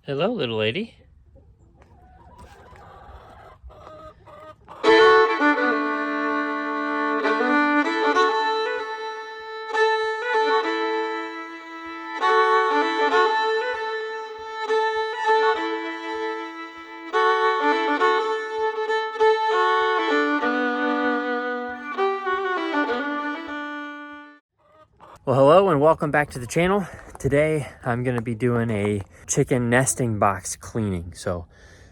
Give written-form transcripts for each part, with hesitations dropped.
Hello, little lady. Well, hello and welcome back to the channel. Today I'm going to be doing a chicken nesting box cleaning. So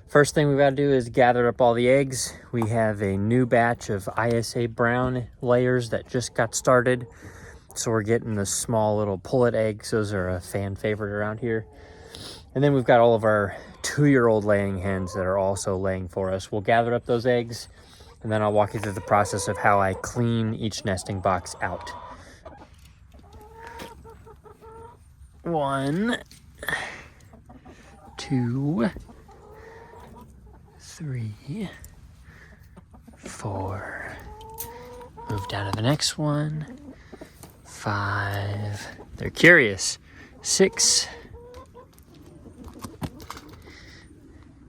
first thing we've got to do is gather up all the eggs. We have a new batch of ISA brown layers that just got started. So we're getting the small little pullet eggs. Those are a fan favorite around here. And then we've got all of our 2-year-old laying hens that are also laying for us. We'll gather up those eggs and then I'll walk you through the process of how I clean each nesting box out. 1, 2, 3, 4. Move down to the next one. 5. They're curious. 6.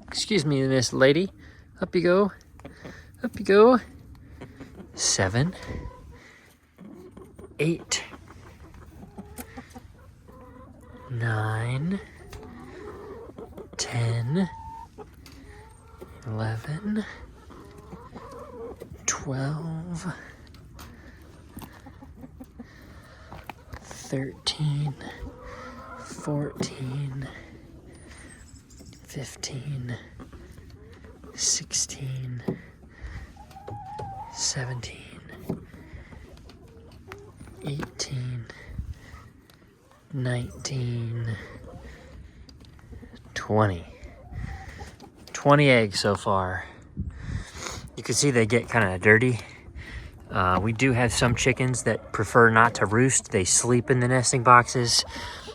Excuse me, Miss Lady. Up you go. Up you go. 7. 8. 9, 10, 11, 12, 13, 14, 15, 16, 17, 18, 19, 20 eggs so far. You can see they get kind of dirty. We do have some chickens that prefer not to roost. They sleep in the nesting boxes.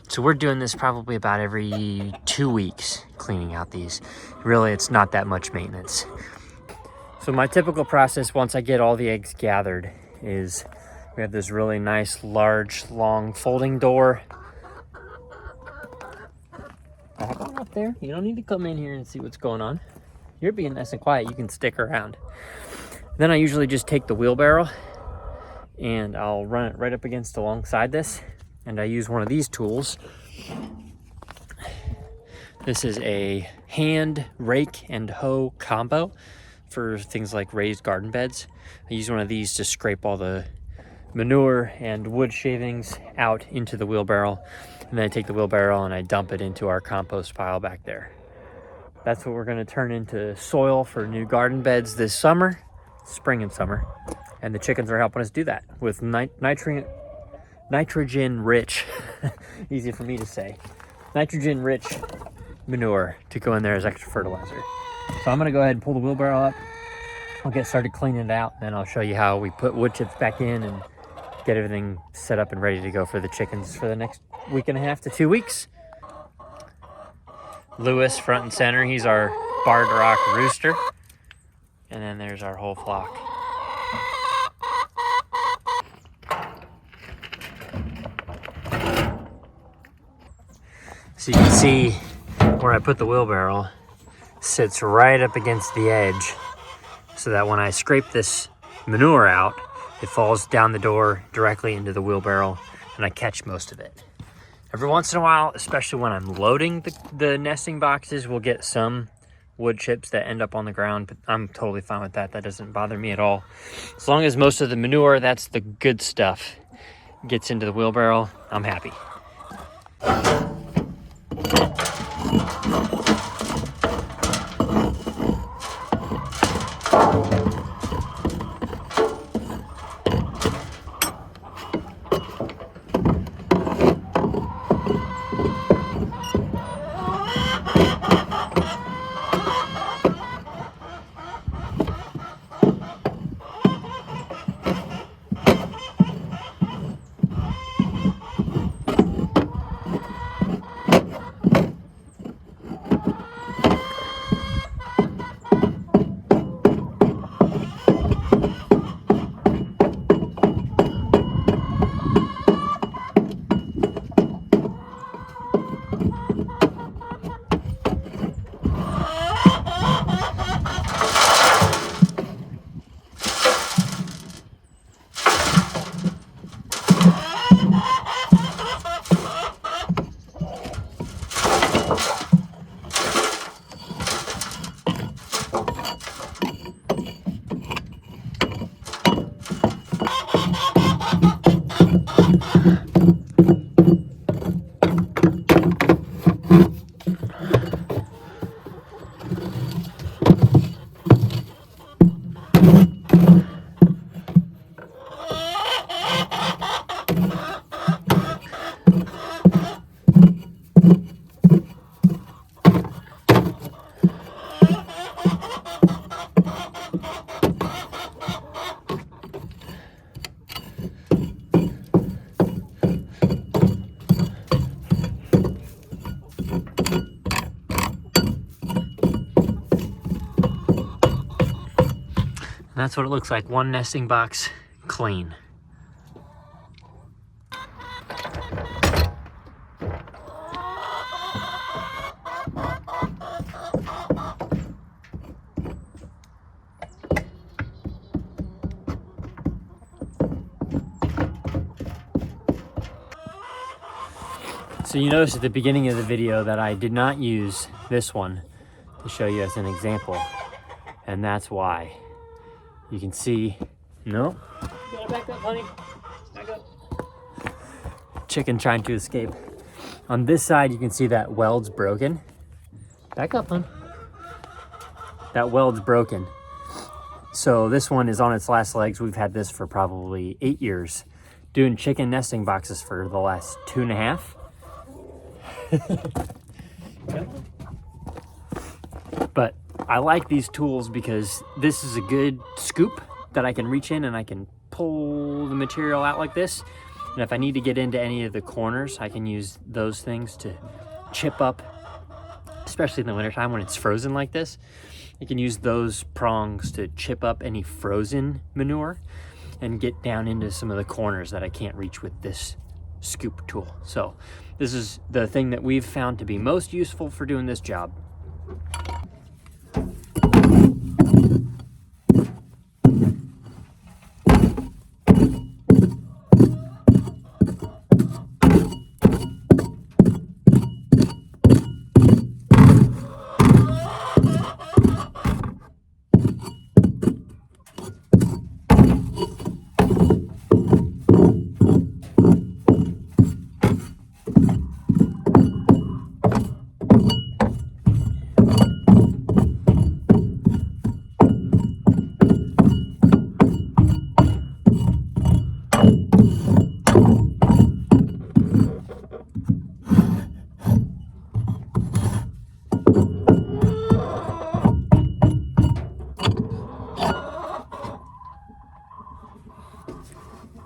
So we're doing this probably about every 2 weeks, cleaning out these. Really, it's not that much maintenance. So my typical process once I get all the eggs gathered is we have this really nice, large, long folding door. Back on up there. You don't need to come in here and see what's going on. You're being nice and quiet. You can stick around. Then I usually just take the wheelbarrow and I'll run it right up against alongside this. And I use one of these tools. This is a hand rake and hoe combo for things like raised garden beds. I use one of these to scrape all the manure and wood shavings out into the wheelbarrow. And then I take the wheelbarrow and I dump it into our compost pile back there. That's what we're going to turn into soil for new garden beds this summer, spring and summer. And the chickens are helping us do that with nitrogen rich, easy for me to say, nitrogen rich manure to go in there as extra fertilizer. So I'm going to go ahead and pull the wheelbarrow up. I'll get started cleaning it out. Then I'll show you how we put wood chips back in and get everything set up and ready to go for the chickens for the next week and a half to 2 weeks. Lewis front and center, he's our barred rock rooster. And then there's our whole flock. So you can see where I put the wheelbarrow sits right up against the edge so that when I scrape this manure out, it falls down the door directly into the wheelbarrow and I catch most of it. Every once in a while, especially when I'm loading the nesting boxes, we'll get some wood chips that end up on the ground, but I'm totally fine with that. That doesn't bother me at all. As long as most of the manure, that's the good stuff, gets into the wheelbarrow, I'm happy. that's what it looks like, one nesting box clean. So you noticed at the beginning of the video that I did not use this one to show you as an example, and that's why. You can see, no? You gotta back up, honey. Back up. Chicken trying to escape. On this side, you can see that weld's broken. Back up, hon. That weld's broken. So this one is on its last legs. We've had this for probably 8 years. Doing chicken nesting boxes for the last 2.5. But I like these tools because this is a good scoop that I can reach in and I can pull the material out like this. And if I need to get into any of the corners, I can use those things to chip up, especially in the wintertime when it's frozen like this. You can use those prongs to chip up any frozen manure and get down into some of the corners that I can't reach with this scoop tool. So this is the thing that we've found to be most useful for doing this job.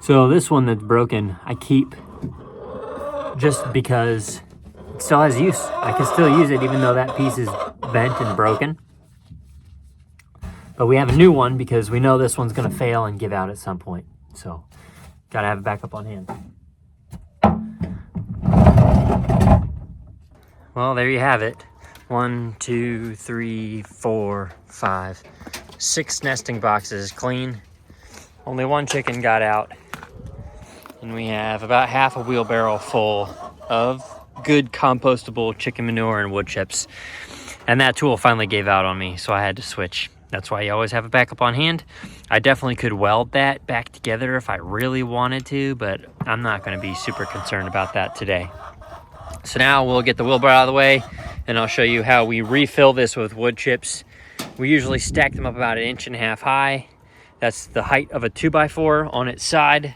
So this one that's broken, I keep just because it still has use. I can still use it even though that piece is bent and broken. But we have a new one because we know this one's gonna fail and give out at some point. So gotta have a backup on hand. Well, there you have it. 1, 2, 3, 4, 5, 6 nesting boxes clean. Only one chicken got out. And we have about half a wheelbarrow full of good compostable chicken manure and wood chips. And that tool finally gave out on me, so I had to switch. That's why you always have a backup on hand. I definitely could weld that back together if I really wanted to, but I'm not gonna be super concerned about that today. So now we'll get the wheelbarrow out of the way and I'll show you how we refill this with wood chips. We usually stack them up about 1.5 inches high. That's the height of a 2x4 on its side.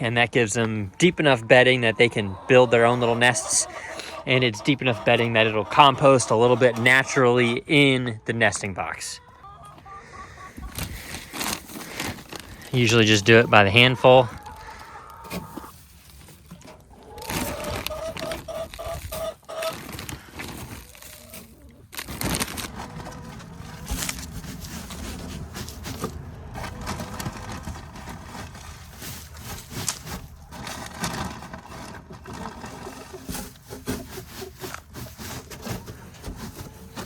And that gives them deep enough bedding that they can build their own little nests. And it's deep enough bedding that it'll compost a little bit naturally in the nesting box. Usually just do it by the handful.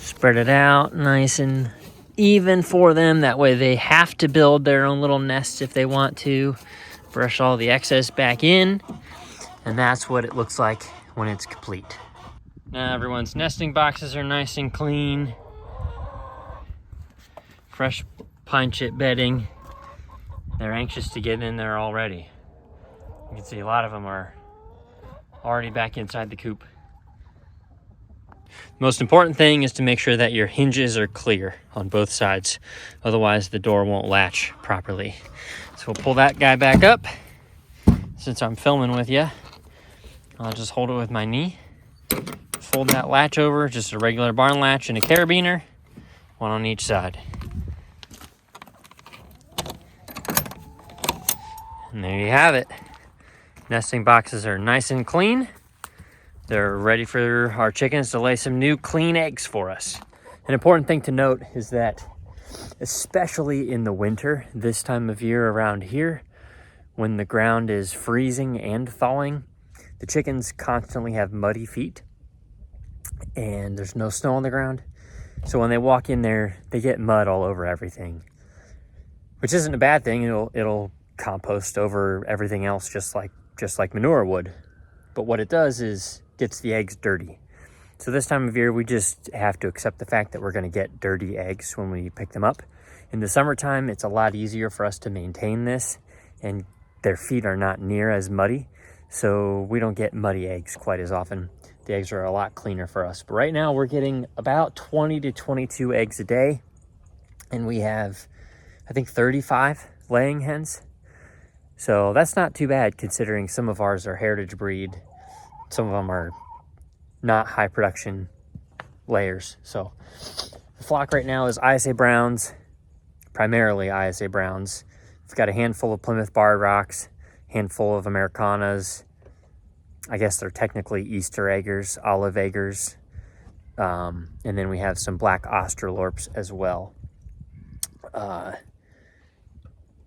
Spread it out nice and even for them. That way they have to build their own little nests if they want to. Brush all the excess back in. And that's what it looks like when it's complete. Now everyone's nesting boxes are nice and clean. Fresh pine chip bedding. They're anxious to get in there already. You can see a lot of them are already back inside the coop. Most important thing is to make sure that your hinges are clear on both sides. Otherwise the door won't latch properly. So we'll pull that guy back up. Since I'm filming with you, I'll just hold it with my knee. Fold that latch over, just a regular barn latch and a carabiner, one on each side. And there you have it. Nesting boxes are nice and clean. They're ready for our chickens to lay some new clean eggs for us. An important thing to note is that especially in the winter, this time of year around here, when the ground is freezing and thawing. The chickens constantly have muddy feet and there's no snow on the ground. So when they walk in there, they get mud all over everything, which isn't a bad thing. It'll compost over everything else just like manure would. But what it does is gets the eggs dirty. So this time of year, we just have to accept the fact that we're going to get dirty eggs when we pick them up. In the summertime, it's a lot easier for us to maintain this, and their feet are not near as muddy, so we don't get muddy eggs quite as often. The eggs are a lot cleaner for us. But right now, we're getting about 20 to 22 eggs a day, and we have, I think, 35 laying hens. So that's not too bad considering some of ours are heritage breed. Some of them are not high production layers. So the flock right now is ISA Browns, primarily ISA Browns. We've got a handful of Plymouth Bar Rocks, handful of Americanas. I guess they're technically Easter eggers, olive eggers. And then we have some black Australorps as well. The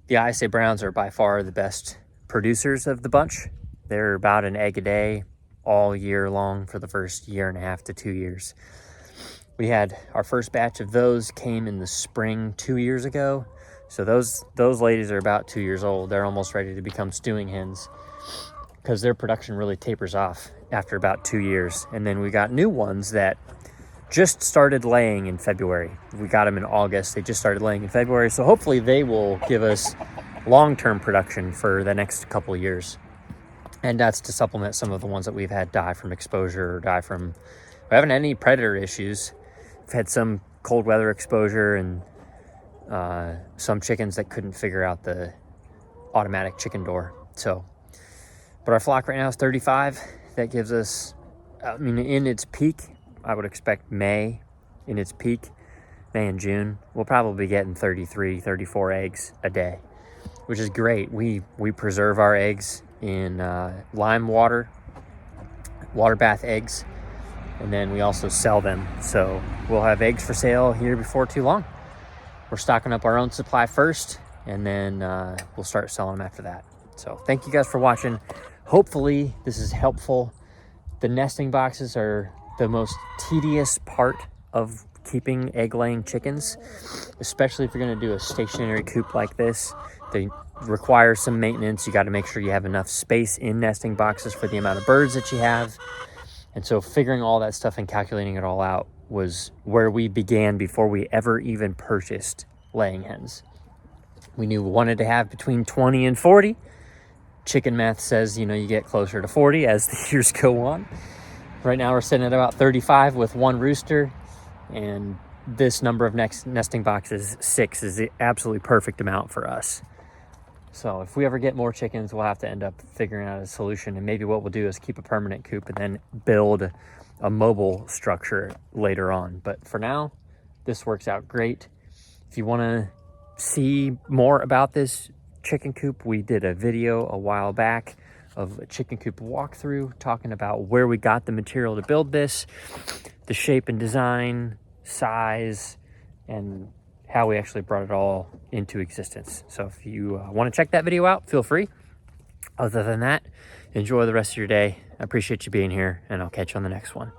ISA Browns are by far the best producers of the bunch. They're about an egg a day all year long for the first year and a half to 2 years. We had our first batch of those came in the spring 2 years ago. So those ladies are about 2 years old. They're almost ready to become stewing hens because their production really tapers off after about 2 years. And then we got new ones that just started laying in February. We got them in August. They just started laying in February. So hopefully they will give us long-term production for the next couple of years. And that's to supplement some of the ones that we've had die from exposure or die from, we haven't had any predator issues. We've had some cold weather exposure and some chickens that couldn't figure out the automatic chicken door. So, but our flock right now is 35. That gives us, I mean, in its peak, I would expect May in its peak, May and June, we'll probably be getting 33, 34 eggs a day, which is great. We preserve our eggs in lime water bath eggs, and then we also sell them. So we'll have eggs for sale here before too long. We're stocking up our own supply first, and then we'll start selling them after that. So thank you guys for watching. Hopefully this is helpful. The nesting boxes are the most tedious part of keeping egg-laying chickens, especially if you're going to do a stationary coop like this. They require some maintenance. You got to make sure you have enough space in nesting boxes for the amount of birds that you have. And so figuring all that stuff and calculating it all out was where we began before we ever even purchased laying hens. We knew we wanted to have between 20 and 40. Chicken math says, you get closer to 40 as the years go on. Right now we're sitting at about 35 with one rooster, and this number of nesting boxes, 6, is the absolutely perfect amount for us. So if we ever get more chickens, we'll have to end up figuring out a solution, and maybe what we'll do is keep a permanent coop and then build a mobile structure later on. But for now, this works out great. If you want to see more about this chicken coop, we did a video a while back of a chicken coop walkthrough talking about where we got the material to build this, the shape and design, size, and how we actually brought it all into existence. So if you want to check that video out, feel free. Other than that, enjoy the rest of your day. I appreciate you being here, and I'll catch you on the next one.